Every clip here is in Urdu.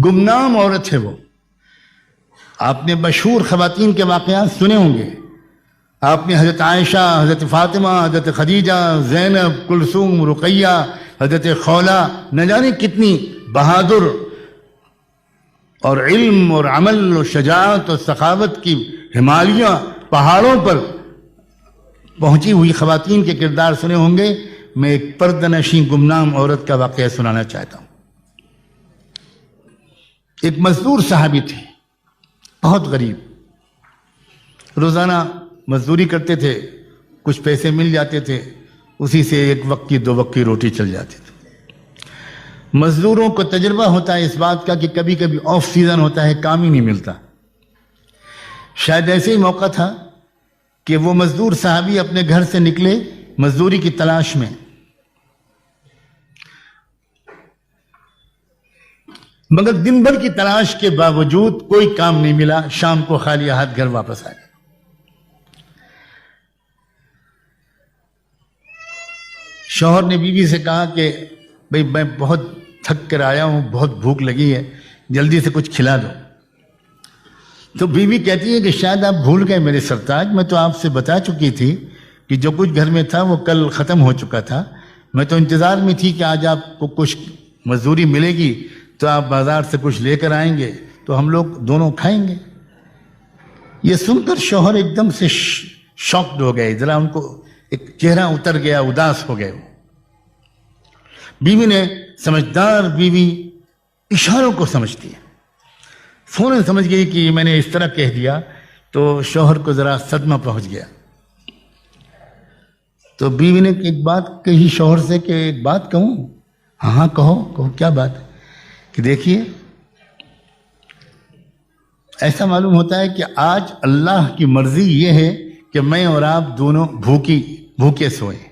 گمنام عورت ہے وہ. آپ نے مشہور خواتین کے واقعات سنے ہوں گے. آپ نے حضرت عائشہ، حضرت فاطمہ، حضرت خدیجہ، زینب، کلثوم، رقیہ، حضرت خولہ، نہ جانے کتنی بہادر اور علم اور عمل اور شجاعت اور سخاوت کی ہمالیہ پہاڑوں پر پہنچی ہوئی خواتین کے کردار سنے ہوں گے. میں ایک پردہ نشین گمنام عورت کا واقعہ سنانا چاہتا ہوں. ایک مزدور صحابی تھے، بہت غریب. روزانہ مزدوری کرتے تھے، کچھ پیسے مل جاتے تھے، اسی سے ایک وقت کی 2 وقت کی روٹی چل جاتی تھی. مزدوروں کو تجربہ ہوتا ہے اس بات کا کہ کبھی کبھی آف سیزن ہوتا ہے، کام ہی نہیں ملتا. شاید ایسے ہی موقع تھا کہ وہ مزدور صحابی اپنے گھر سے نکلے مزدوری کی تلاش میں. مگر دن بھر کی تلاش کے باوجود کوئی کام نہیں ملا. شام کو خالی ہاتھ گھر واپس آ گئے. شوہر نے بیوی سے کہا کہ بھئی میں بہت تھک کر آیا ہوں، بہت بھوک لگی ہے، جلدی سے کچھ کھلا دو. تو بیوی کہتی ہے کہ شاید آپ بھول گئے میرے سرتاج، میں تو آپ سے بتا چکی تھی کہ جو کچھ گھر میں تھا وہ کل ختم ہو چکا تھا. میں تو انتظار میں تھی کہ آج آپ کو کچھ مزدوری ملے گی تو آپ بازار سے کچھ لے کر آئیں گے تو ہم لوگ دونوں کھائیں گے. یہ سن کر شوہر ایک دم سے شاکڈ ہو گئے، ذرا ان کو ایک چہرہ اتر گیا، اداس ہو گئے. بیوی نے، سمجھدار بیوی اشاروں کو سمجھتی ہے، فوراً سمجھ گئی کہ میں نے اس طرح کہہ دیا تو شوہر کو ذرا صدمہ پہنچ گیا. تو بیوی نے ایک بات کہی شوہر سے کہ ایک بات کہوں؟ ہاں کہو. کیا بات ہے؟ کہ دیکھیے، ایسا معلوم ہوتا ہے کہ آج اللہ کی مرضی یہ ہے کہ میں اور آپ دونوں بھوکے سوئیں،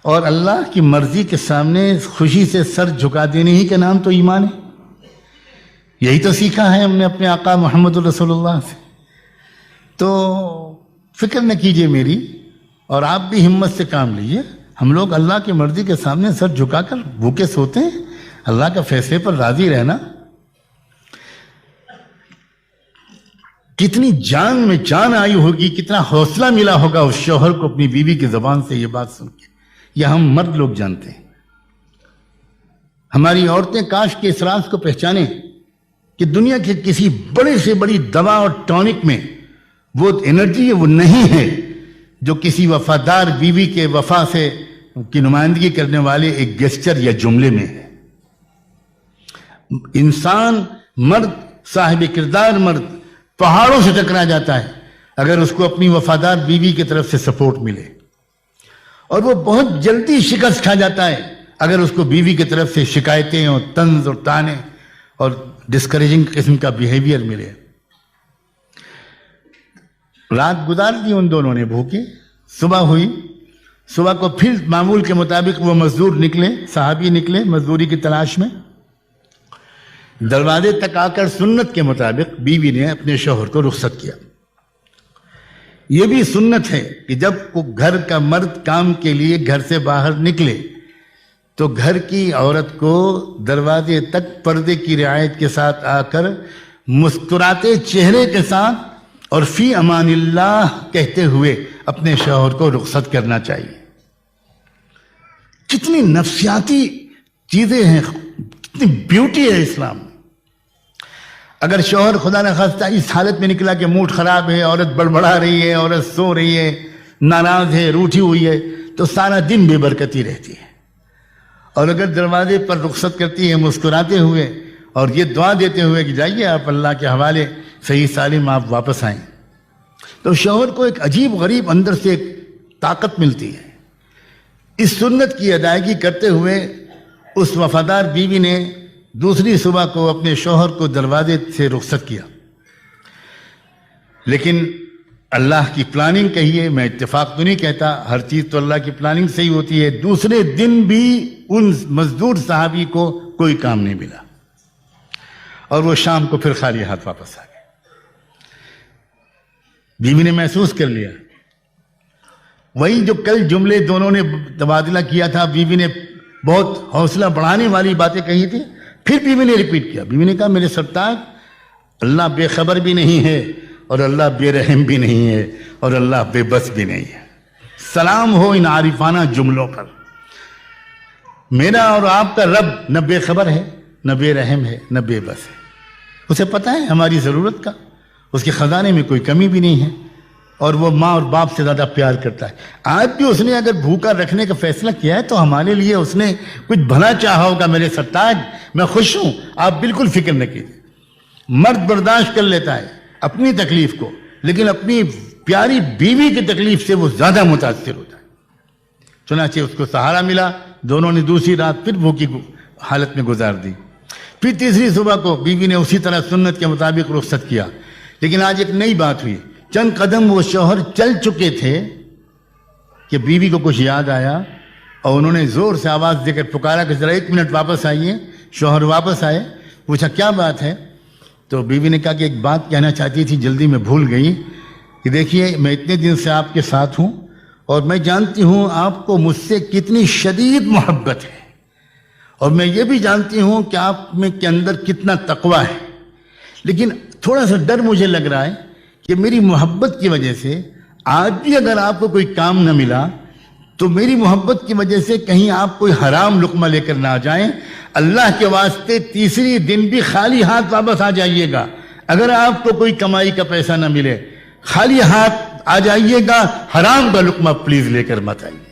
اور اللہ کی مرضی کے سامنے خوشی سے سر جھکا دینے ہی کا نام تو ایمان ہے. یہی تو سیکھا ہے ہم نے اپنے آقا محمد رسول اللہ سے. تو فکر نہ کیجئے میری، اور آپ بھی ہمت سے کام لیجئے. ہم لوگ اللہ کی مرضی کے سامنے سر جھکا کر بھوکے سوتے ہیں، اللہ کا فیصلے پر راضی رہنا. کتنی جان میں جان آئی ہوگی، کتنا حوصلہ ملا ہوگا اس شوہر کو اپنی بیوی کی زبان سے یہ بات سن کے. یہ ہم مرد لوگ جانتے ہیں. ہماری عورتیں کاش کے اس راز کو پہچانیں کہ دنیا کے کسی بڑے سے بڑی دوا اور ٹونک میں وہ انرجی ہے، وہ نہیں ہے جو کسی وفادار بیوی کے وفا سے کی نمائندگی کرنے والے ایک گیسچر یا جملے میں ہے. انسان، مرد، صاحب کردار مرد پہاڑوں سے ٹکرا جاتا ہے اگر اس کو اپنی وفادار بیوی کی طرف سے سپورٹ ملے، اور وہ بہت جلدی شکست کھا جاتا ہے اگر اس کو بیوی کی طرف سے شکایتیں اور طنز اور طعنے اور ڈسکریجنگ قسم کا بیہیویئر ملے. رات گزار دی ان دونوں نے بھوکے. صبح ہوئی، صبح کو پھر معمول کے مطابق وہ مزدور نکلے، صحابی نکلے مزدوری کی تلاش میں. دروازے تک آ کر سنت کے مطابق بیوی نے اپنے شوہر کو رخصت کیا. یہ بھی سنت ہے کہ جب گھر کا مرد کام کے لیے گھر سے باہر نکلے تو گھر کی عورت کو دروازے تک پردے کی رعایت کے ساتھ آ کر مسکراتے چہرے کے ساتھ اور فی امان اللہ کہتے ہوئے اپنے شوہر کو رخصت کرنا چاہیے. کتنی نفسیاتی چیزیں ہیں، کتنی بیوٹی ہے اسلام میں. اگر شوہر خدا نخواستہ اس حالت میں نکلا کہ موڈ خراب ہے، عورت بڑبڑا رہی ہے، عورت سو رہی ہے، ناراض ہے، روٹھی ہوئی ہے، تو سارا دن بے برکتی رہتی ہے. اور اگر دروازے پر رخصت کرتی ہے مسکراتے ہوئے اور یہ دعا دیتے ہوئے کہ جائیے آپ اللہ کے حوالے، صحیح سالم آپ واپس آئیں، تو شوہر کو ایک عجیب غریب اندر سے ایک طاقت ملتی ہے. اس سنت کی ادائیگی کرتے ہوئے اس وفادار بیوی نے دوسری صبح کو اپنے شوہر کو دروازے سے رخصت کیا. لیکن اللہ کی پلاننگ کہیے، میں اتفاق تو نہیں کہتا، ہر چیز تو اللہ کی پلاننگ سے ہی ہوتی ہے. دوسرے دن بھی ان مزدور صحابی کو کوئی کام نہیں ملا اور وہ شام کو پھر خالی ہاتھ واپس آ گئے. بیوی نے محسوس کر لیا وہی جو کل جملے دونوں نے تبادلہ کیا تھا، بیوی نے بہت حوصلہ بڑھانے والی باتیں کہی تھی، پھر بیوی نے ریپیٹ کیا. بیوی نے کہا میرے سرتاج اللہ بے خبر بھی نہیں ہے اور اللہ بے رحم بھی نہیں ہے اور اللہ بے بس بھی نہیں ہے. سلام ہو ان عارفانہ جملوں پر. میرا اور آپ کا رب نہ بے خبر ہے نہ بے رحم ہے نہ بے بس ہے. اسے پتہ ہے ہماری ضرورت کا, اس کے خزانے میں کوئی کمی بھی نہیں ہے, اور وہ ماں اور باپ سے زیادہ پیار کرتا ہے. آج بھی اس نے اگر بھوکا رکھنے کا فیصلہ کیا ہے تو ہمارے لیے اس نے کچھ بھلا چاہا ہوگا. میرے سرتاج میں خوش ہوں, آپ بالکل فکر نہ کیجیے. مرد برداشت کر لیتا ہے اپنی تکلیف کو, لیکن اپنی پیاری بیوی کی تکلیف سے وہ زیادہ متاثر ہوتا ہے. چنانچہ اس کو سہارا ملا. دونوں نے دوسری رات پھر بھوکی حالت میں گزار دی. پھر تیسری صبح کو بیوی نے اسی طرح سنت کے مطابق رخصت کیا. لیکن آج ایک نئی بات ہوئی. چند قدم وہ شوہر چل چکے تھے کہ بیوی کو کچھ یاد آیا اور انہوں نے زور سے آواز دے کر پکارا کہ ذرا 1 منٹ واپس آئیے. شوہر واپس آئے. پوچھا کیا بات ہے؟ تو بیوی نے کہا کہ ایک بات کہنا چاہتی تھی, جلدی میں بھول گئی. کہ دیکھیے میں اتنے دن سے آپ کے ساتھ ہوں اور میں جانتی ہوں آپ کو مجھ سے کتنی شدید محبت ہے, اور میں یہ بھی جانتی ہوں کہ آپ میں کے اندر کتنا تقوی ہے. لیکن تھوڑا سا ڈر مجھے لگ رہا ہے کہ میری محبت کی وجہ سے آج بھی اگر آپ کو کوئی کام نہ ملا تو میری محبت کی وجہ سے کہیں آپ کوئی حرام لقمہ لے کر نہ آ جائیں. اللہ کے واسطے تیسری دن بھی خالی ہاتھ واپس آ جائیے گا. اگر آپ کو کوئی کمائی کا پیسہ نہ ملے خالی ہاتھ آ جائیے گا, حرام کا لقمہ پلیز لے کر مت آئیے.